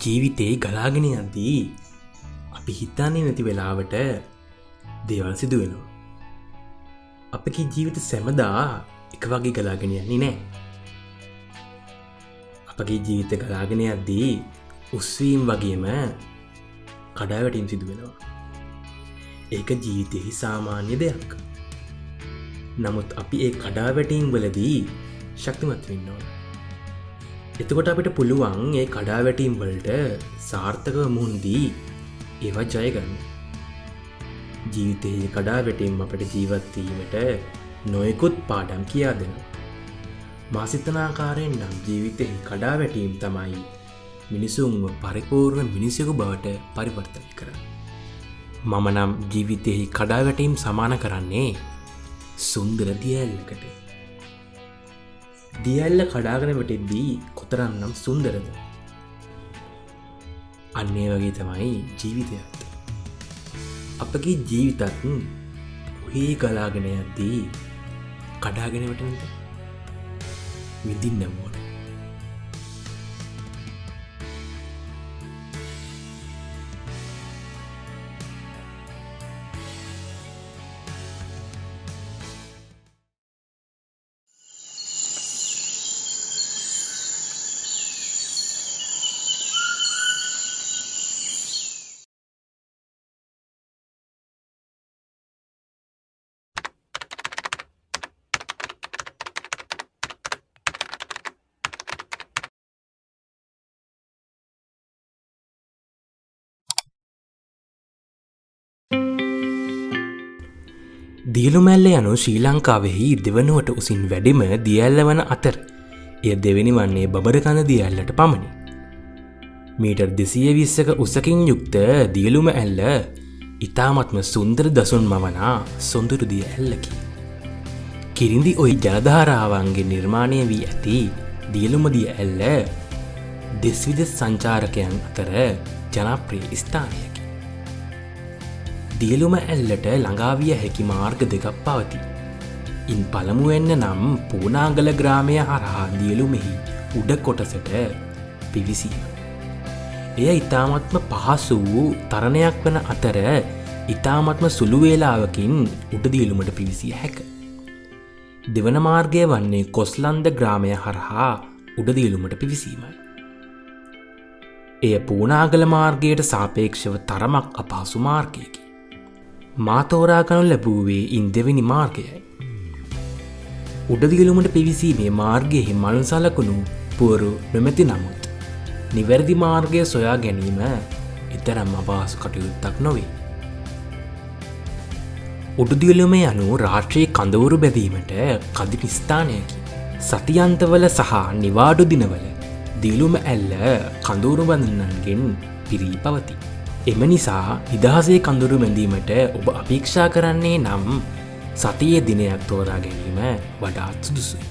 ජීවිතේ ගලාගෙන යද්දී අපි හිතන්නේ නැති වෙලාවට දේවල් සිදු වෙනවා. අපගේ ජීවිත සැමදා එක වගේ ගලාගෙන යන්නේ නැහැ. අපගේ ජීවිත ගලාගෙන යද්දී උස්වීම් වගේම කඩාවැටීම් සිදු වෙනවා. ඒක ජීවිතයේ සාමාන්‍ය දෙයක්. නමුත් අපි ඒ කඩාවැටීම් වලදී ශක්තිමත් වෙන්න ඕන. එතකොට අපිට පුළුවන් ඒ කඩාවැටීම් වලට සාර්ථකව මුහුණ දී ඒවා ජය ගන්න. ජීවිතයේ කඩාවැටීම් අපිට ජීවත් වීමට නොයෙකුත් පාඩම් කියා දෙනවා. මා සිතන ආකාරයෙන් නම් ජීවිතයේ කඩාවැටීම් තමයි මිනිසුන්ව පරිපූර්ණ මිනිසෙකු බවට පරිවර්තනය කරන්නේ. මම නම් ජීවිතයේ කඩාවැටීම් සමාන කරන්නේ සුන්දර දියැලකට. දියැල්ල කඩාගෙන වැටෙද්දී කොතරම්නම් සුන්දරද? අන්න ඒ වගේ තමයි ජීවිතයත්. අපගේ ජීවිතත් ඔහේ ගලාගෙන යද්දී කඩාගෙන වැටෙනද? විඳින්න ඕන. දියලුමැල්ල යනු ශ්‍රී ලංකාවෙහි දෙවනුවට උසින් වැඩිම දියැල්ල වන අතර එය දෙවෙනි වන්නේ බබරකඳ දියැල්ලට පමණි. මීටර් 220ක උසකින් යුක්ත දියලුම ඇල්ල ඉතාමත්ම සුන්දර දසුන් මවනා සොඳුරු දියැල්ලකි. කිරිඳි ඔයි ජලධාරාවන්ගේ නිර්මාණය වී ඇති දියලුම දියැල්ල දෙස් විදෙස් සංචාරකයන් අතර ජනප්‍රිය ස්ථානයකි. දියලුම ඇල්ලට ළඟාවිය හැකි මාර්ග දෙකක් පවති. ඉන් පළමුවෙන්න නම් පූනාගල ග්‍රාමය හරහා දියලුමෙහි උඩ කොටසට පිවිසීම. එය ඉතාමත්ම පහසු වූ තරණයක් වන අතර ඉතාමත්ම සුළු වේලාවකින් උඩ දියලුමට පිවිසිය හැක. දෙවන මාර්ගය වන්නේ කොස්ලන්ද ග්‍රාමය හරහා උඩ දියලුමට පිවිසීමයි. එය පූනාගල මාර්ගයට සාපේක්ෂව තරමක් අපහසු මාර්ගයකි. මා තෝරාගනු ලැබුවේ ඉන් දෙවෙනි මාර්ගයයි. උඩදියලුමට පිවිසීමේ මාර්ගයෙහි මල් සලකුණු පුවරු නොමැති නමුත් නිවැරදි මාර්ගය සොයා ගැනීම එතරම් අපහසු කටයුත්තක් නොවේ. උඩදියලුම යනු රාත්‍රී කඳවුරු බැදීමට කදිම ස්ථානයකි. සතියන්තවල සහ නිවාඩු දිනවල දියලුම ඇල්ල කඳවුරු බඳන්නන්ගෙන් පිරී පවති. එම නිසා නිදහසේ කඳුරු බැඳීමට ඔබ අපේක්ෂා කරන්නේ නම් සතියේ දිනයක් තෝරා ගැනීම වඩාත් සුදුසුයි.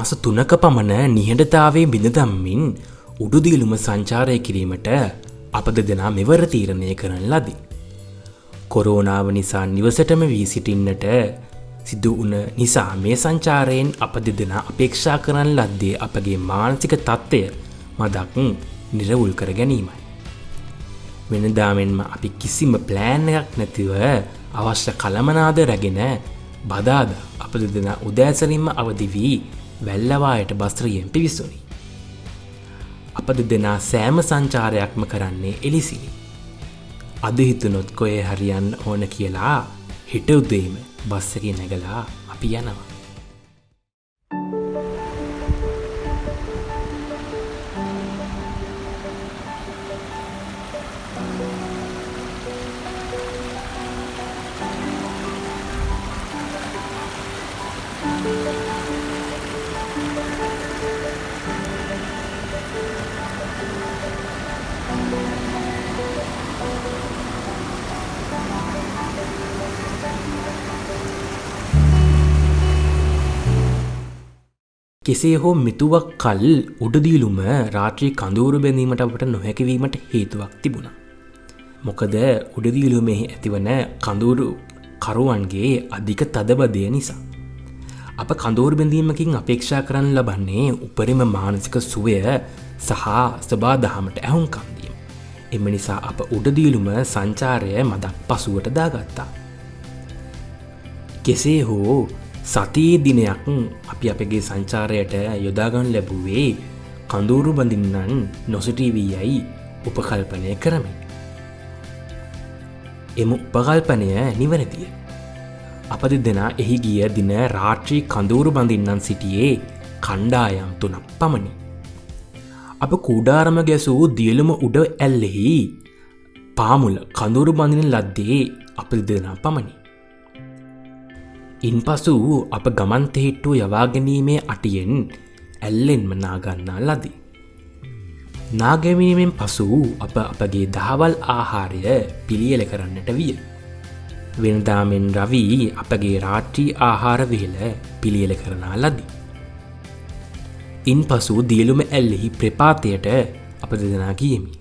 මාස 3ක පමණ නිහඬතාවයෙන් බිඳ දම්මින් උඩුදියලුම සංචාරය කිරීමට අප දෙදෙනා මෙවර තීරණය කරන ලදී. කොරෝනාව නිසා නිවසටම වී සිටින්නට සිදු වුණ නිසා මේ සංචාරයෙන් අප දෙදෙනා අපේක්ෂා කරන ලද්දේ අපගේ මානසික තත්ත්වය මදක් නිරවුල් කර ගැනීමයි. වෙනදා මෙන්ම අපි කිසිම ප්ලෑන් එකක් නැතිව අවශ්‍ය කළමනාද රැගෙන බදාදා අප දෙදෙනා උදෑසනින්ම අවදි වී වැල්ලවායට බස්රියෙන් පිවිසුනි. අප දෙදෙනා සෑම සංචාරයක්ම කරන්නේ එලිසිනි. අද හිතුනොත් කොහේ හරියන්න ඕන කියලා හිට උදේම බස් එකේ නැගලා අපි යනවා. කෙසේ හෝ මිතුවක් කල් උඩදියලුම රාත්‍රී කඳවුරු බැඳීමට අපට නොහැකිවීමට හේතුවක් තිබුණා. මොකද උඩදියලුමෙහි ඇතිවන කඳවුරු කරුවන්ගේ අධික තදබදය නිසා. අප කඳවුරු බැඳීමකින් අපේක්ෂා කරන්න ලබන්නේ උපරිම මානසික සුවය සහ සබාදහමට ඇහුම්කන් දීම. එම නිසා අප උඩදියලුම සංචාරය මදක් පසුවට දාගත්තා. කෙසේ හෝ සතියේ දිනයක් අපි අපගේ සංචාරයට යොදාගන්න ලැබුවේ කඳවුරු බඳින්නන් නොසිටී වී යයි උපකල්පනය කරමින්. එම උපකල්පනය නිවැරදිය. අප දෙදෙනා එහි ගිය දින රාත්‍රී කඳවුරු බඳින්නන් සිටියේ කණ්ඩායම් 3ක් පමණි. අප කුඩාරම ගැසූ දියලුම උඩ ඇල්ලෙහි පාමුල කඳවුරු බඳින ලද්දේ අප දෙදෙනා පමණි. ඉන්පසු අප ගමන් තෙහිට්ටුව යවා ගැනීමේ අටියෙන් ඇල්ලෙන්ම නාගන්නා ලදී. නාගැනීමෙන් පසු අප අපගේ දහවල් ආහාරය පිළියෙල කරන්නට විය. වෙනදා මෙන් රවි අපගේ රාත්‍රී ආහාර වේල පිළියෙල කරනා ලදී. ඉන්පසු දියලුම ඇල්ලෙහි ප්‍රපාතයට අප දෙදෙනා ගියෙමි.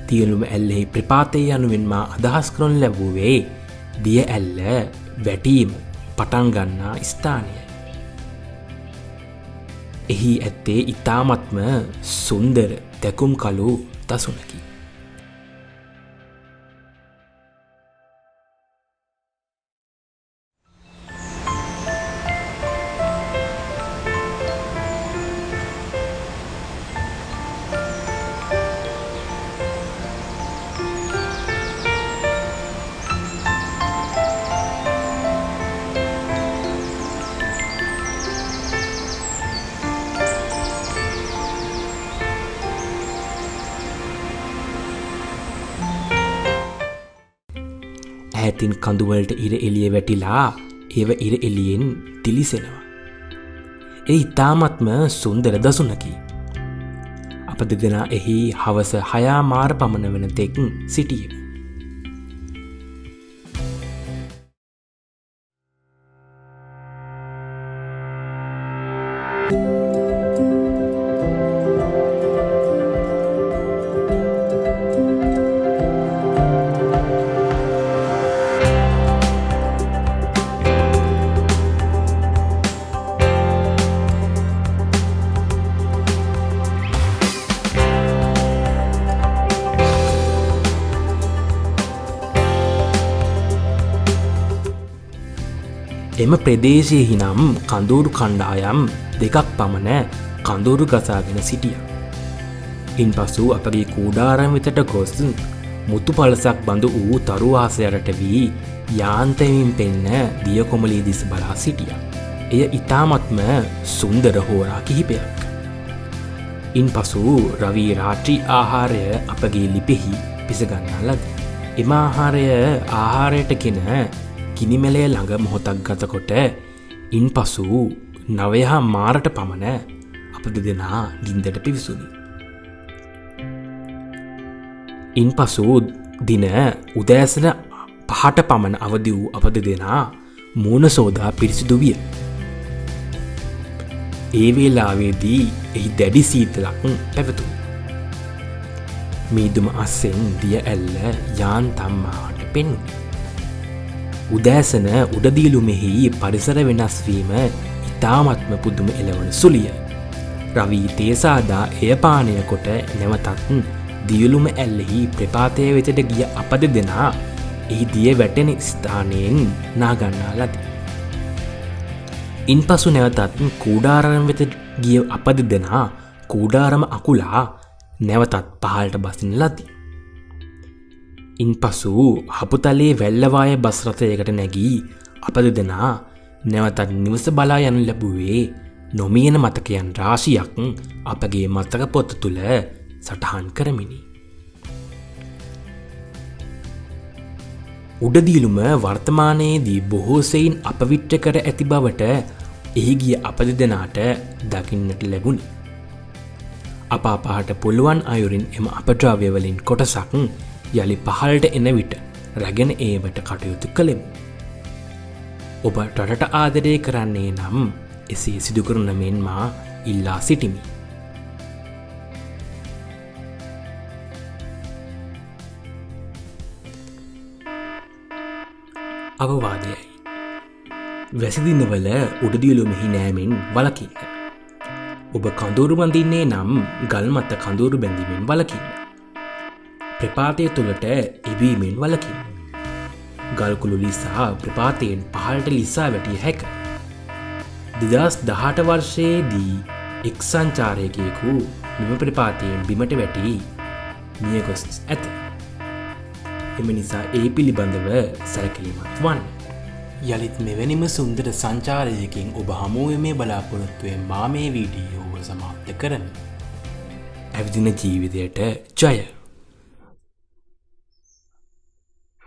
දියලුම ඇල්ලෙහි ප්‍රපාතය යනුවෙන් මා අදහස් කරනු ලැබුවේ දිය ඇල්ල වැටීම පටන් ගන්නා ස්ථානය. එහි ඇත්තේ ඉතාමත්ම සුන්දර දැකුම් කළු දසුනකි. ඈතින් කඳුවලට ඉර එළිය වැටිලා ඒව ඉර එළියෙන් දිලිසෙනවා. ඒ ඉතාමත්ම සුන්දර දසුනකි. අප දෙදෙනා එහි හවස 6:00 පමණ වන තෙක් සිටියෙමු. එම ප්‍රදේශයෙහි නම් කඳවුරු කණ්ඩායම් 2ක් පමණ කඳවුරු ගසාගෙන සිටියා. ඉන්පසු අපගේ කූඩාරම් වෙතට ගොස් මුතු පළසක් බඳු වූ තරු ආසයරට වී යාන්තමින් පෙන්න දියකොමලී දිස බලා සිටියා. එය ඉතාමත්ම සුන්දර හෝරා කිහිපයක්. ඉන් පසු රවී රාත්‍රී ආහාරය අපගේ ලිපෙහි පිසගන්නා ලද. එම ආහාරයට ගෙන ගිනිමැලය ළඟ මොහොතක් ගතකොට ඉන් පසු 9 මාරට පමණ අප දෙදෙනා ගින්දට පිවිසුණි. ඉන් පසු දින උදෑසන 5ට පමණ අවදි වූ අප දෙදෙනා මූණ සෝදා පිරිසිදු විය. ඒ වේලාවේදී එහි දැඩි සීතලක් පැවතුණි. මීදුම අස්සෙන් දිය ඇල්ල යාන්තම් මාට පෙනුණි. උදෑසන උඩදියලුමෙහි පරිසර වෙනස් වීම ඉතාමත්ම පුදුම එළවන සුළිය. රවී තේසාදා එය පානය කොට නැවතත් දියලුම ඇල්ලෙහි ප්‍රපාතය වෙතට ගිය අප දෙදෙනා එහි දිය වැටෙන ස්ථානයෙන් නාගන්නා ලදී. ඉන් පසු නැවතත් කූඩාරම් වෙත ගිය අප දෙදෙනා කූඩාරම අකුලා නැවතත් පහළට බසින ලදී. ඉන් පසු හපුතලේ වැල්ලවාය බස් රථයකට නැගී අප දෙදෙනා නැවතත් නිවස බලා යනු ලැබුවේ නොමියන මතකයන් රාශියක් අපගේ මතක පොත තුළ සටහන් කරමිනි. උඩදියලුම වර්තමානයේදී බොහෝ සෙයින් අපවිට්ට කර ඇති බවට එහි ගිය අප දෙදෙනාට දකින්නට ලැබුණි. අප පහට පුළුවන් අයුරින් එම අපද්‍රව්‍ය වලින් කොටසක් යලි පහළට එන විට රැගෙන ඒවට කටයුතු කළෙමු. ඔබ රටට ආදරය කරන්නේ නම් එසේ සිදු කරන මෙන් මා ඉල්ලා සිටිමි. අවවාදයයි. වැසිදිනවල උඩදියලුමෙහි නෑමෙන් වළකින්න. ඔබ කඳුරු බඳින්නේ නම් ගල් මත කඳුරු බැඳීමෙන් වළකින්න. ප්‍රපාතය තුළට එවීමෙන් වළකින්න. ගල්කුළු ලිසා ප්‍රපාතයෙන් පහළට ලිසා වැටිය හැක. 2018 වර්ෂයේදී එක් සංචාරකයෙකු මෙම ප්‍රපාතයෙන් බිමට වැටි මිය ගොස් ඇත. එම නිසා ඒ පිළිබඳව සැලකිලිමත් වන්න. යළිත් මෙවැනිම සුන්දර සංචාරයකින් ඔබ හමුවීමේ බලාපොරොත්තුවෙන් මා මේ වීඩියෝව සමාප්ත කරමි. ඇවිදින ජීවිතයට ජය!